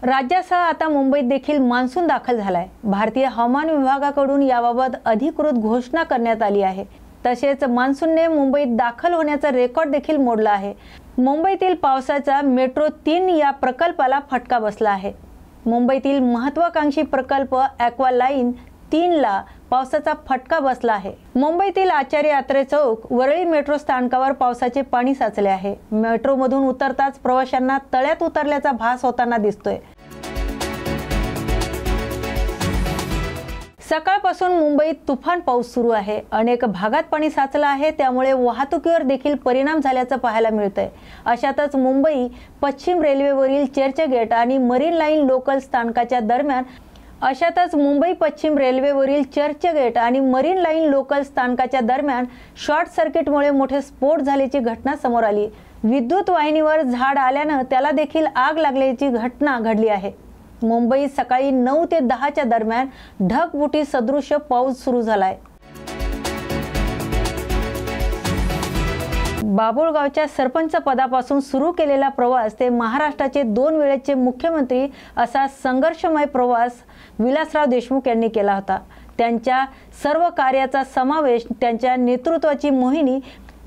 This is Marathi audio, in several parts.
राज्यासह आता मुंबईत देखील मान्सून दाखल झालाय। भारतीय हवामान विभागाकडून याबाबत अधिकृत घोषणा करण्यात आली आहे। तसेच मान्सूनने मुंबईत दाखल होण्याचा रेकॉर्ड देखील मोडला आहे। मुंबईतील पावसाचा मेट्रो 3 या प्रकल्पाला फटका बसला आहे। मुंबईतील महत्त्वाकांक्षी प्रकल्प ॲक्वा लाईन 3 ला पावसाचा फटका बसला आहे। मुंबईतील आचार्य यात्रे चौक वरळी मेट्रो स्थानकावर पावसाचे पाणी साचले आहे। मेट्रोमधून उतरताच प्रवाशांना तळ्यात उतरल्याचा भास होताना दिसतोय। सकाळपासून मुंबईत तुफान पाऊस सुरू आहे। अनेक भागात पाणी साचलं आहे, त्यामुळे वाहतुकीवर देखील परिणाम झाल्याचं पाहायला मिळतंय। अशातच मुंबई पश्चिम रेल्वेवरील चर्चगेट आणि मरीन लाईन लोकल स्थानकाच्या दरम्यान शॉर्ट सर्किटमुळे मोठे स्फोट झाल्याची घटना समोर आली। विद्युत वाहिनीवर झाड आल्यानं त्याला देखील आग लागल्याची घटना घडली आहे। मुंबईत सकाळी 9 ते 10 च्या दरम्यान ढगफुटी सदृश पाऊस सुरू झालाय। बाभुळगावच्या सरपंच पदापासून सुरू केलेला प्रवास ते महाराष्ट्राचे 2 वेळेचे मुख्यमंत्री असा संघर्षमय प्रवास विलासराव देशमुख यांनी केला होता। त्यांच्या सर्व कार्याचा समावेश, त्यांच्या नेतृत्वाची मोहिनी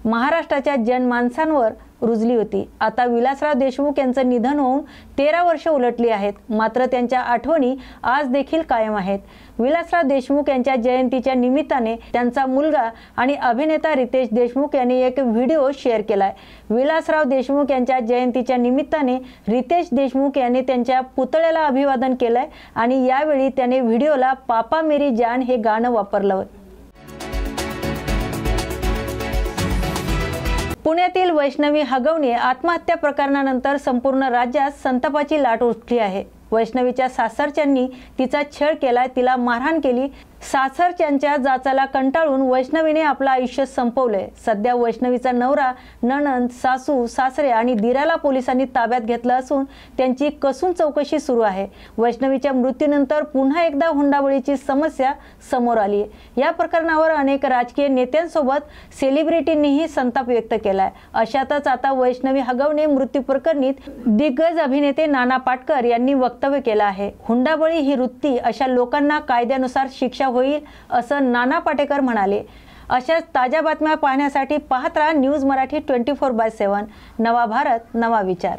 महाराष्ट्राच्या जनमानसांवर रुजली होती। आता विलासराव देशमुख यांचं निधन होऊन 13 वर्ष उलटली आहेत, मात्र त्यांच्या आठवणी आज देखील कायम आहेत। विलासराव देशमुख यांच्या जयंतीच्या निमित्ताने त्यांचा मुलगा आणि अभिनेता रितेश देशमुख यांनी एक व्हिडिओ शेअर केलाय। विलासराव देशमुख यांच्या जयंतीच्या निमित्ताने रितेश देशमुख यांनी त्यांच्या पुतळ्याला अभिवादन केलंय आणि यावेळी त्याने व्हिडिओला पापा मेरी जान हे गाणं वापरलं। पुण्यातील वैष्णवी हगवणे आत्महत्या प्रकरणानंतर संपूर्ण राज्यात संतापाची लाट उठली आहे। वैष्णवीच्या सासरच्यांनी तिचा छळ केलाय, तिला मारहाण केली। सासरच्यांच्या जाचाला कंटाळून वैष्णवीने आपलं आयुष्य संपवलंय। सध्या वैष्णवीचा नवरा, नणंद, सासू, सासरे आणि दिराला पोलिसांनी ताब्यात घेतलं असून त्यांची कसून चौकशी सुरू आहे। वैष्णवीच्या मृत्यूनंतर पुन्हा एकदा हुंडाबळीची समस्या समोर आली आहे। या प्रकरणावर अनेक राजकीय नेत्यांसोबत सेलिब्रिटींनीही संताप व्यक्त केलाय। अशातच आता वैष्णवी हगवणे मृत्यू प्रकरणी दिग्गज अभिनेते नाना पाटेकर यांनी वक्तव्य केलं आहे। हुंडाबळी ही वृत्ती अशा लोकांना कायद्यानुसार शिक्षा होईल असं नाना पाटेकर म्हणाले। अशाच ताज्या बातम्या पाहण्यासाठी पाहत राहा न्यूज मराठी 24/7। नवा भारत, नवा विचार।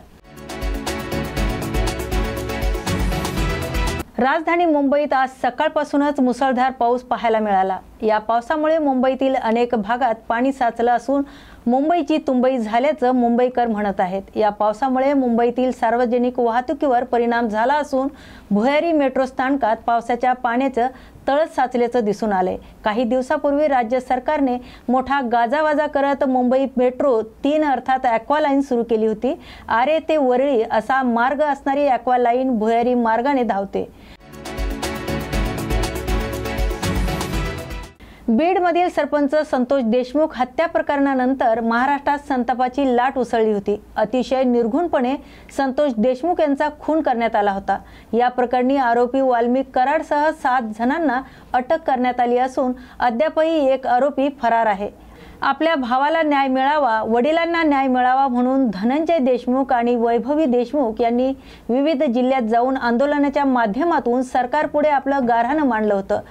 राजधानी मुंबईत आज सकाळपासूनच मुसळधार पाऊस पाहायला मिळाला। या पावसामुळे मुंबईतील अनेक भागात पाणी साचलं असून मुंबईची तुंबई झाल्याचं मुंबईकर म्हणत आहेत। या पावसामुळे मुंबईतील सार्वजनिक वाहतुकीवर परिणाम झाला असून भुयारी मेट्रो स्थानकात पावसाच्या पाण्याचं तळस साचल्याचं दिसून आलंय। काही दिवसापूर्वी राज्य सरकारने मोठा गाजावाजा करत मुंबई मेट्रो 3 अर्थात ॲक्वा लाईन सुरू केली होती। आरे ते वरळी असा मार्ग असणारी ॲक्वा लाईन भुयारी मार्गाने धावते। बीडमधील सरपंच संतोष देशमुख हत्या प्रकरणानंतर महाराष्ट्रात संतापाची लाट उसळली होती। अतिशय निर्घृणपणे संतोष देशमुख यांचा खून करण्यात आला होता। या प्रकरणी आरोपी वाल्मिक कराडसह 7 जणांना अटक करण्यात आली असून अद्यापही एक आरोपी फरार आहे। आपल्या भावाला न्याय मिळावा, वडिलांना न्याय मिळावा म्हणून धनंजय देशमुख आणि वैभवी देशमुख यांनी विविध जिल्ह्यात जाऊन आंदोलनाच्या माध्यमातून सरकारपुढे आपलं गाऱ्हाणं मांडलं होतं।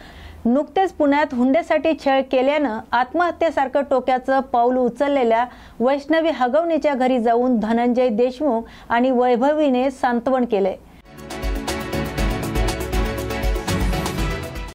नुकतेच पुण्यात हुंड्यासाठी छळ केल्यानं आत्महत्येसारखं टोक्याचं पाऊल उचललेल्या वैष्णवी हगवणेच्या घरी जाऊन धनंजय देशमुख आणि वैभवीने सांत्वन केले।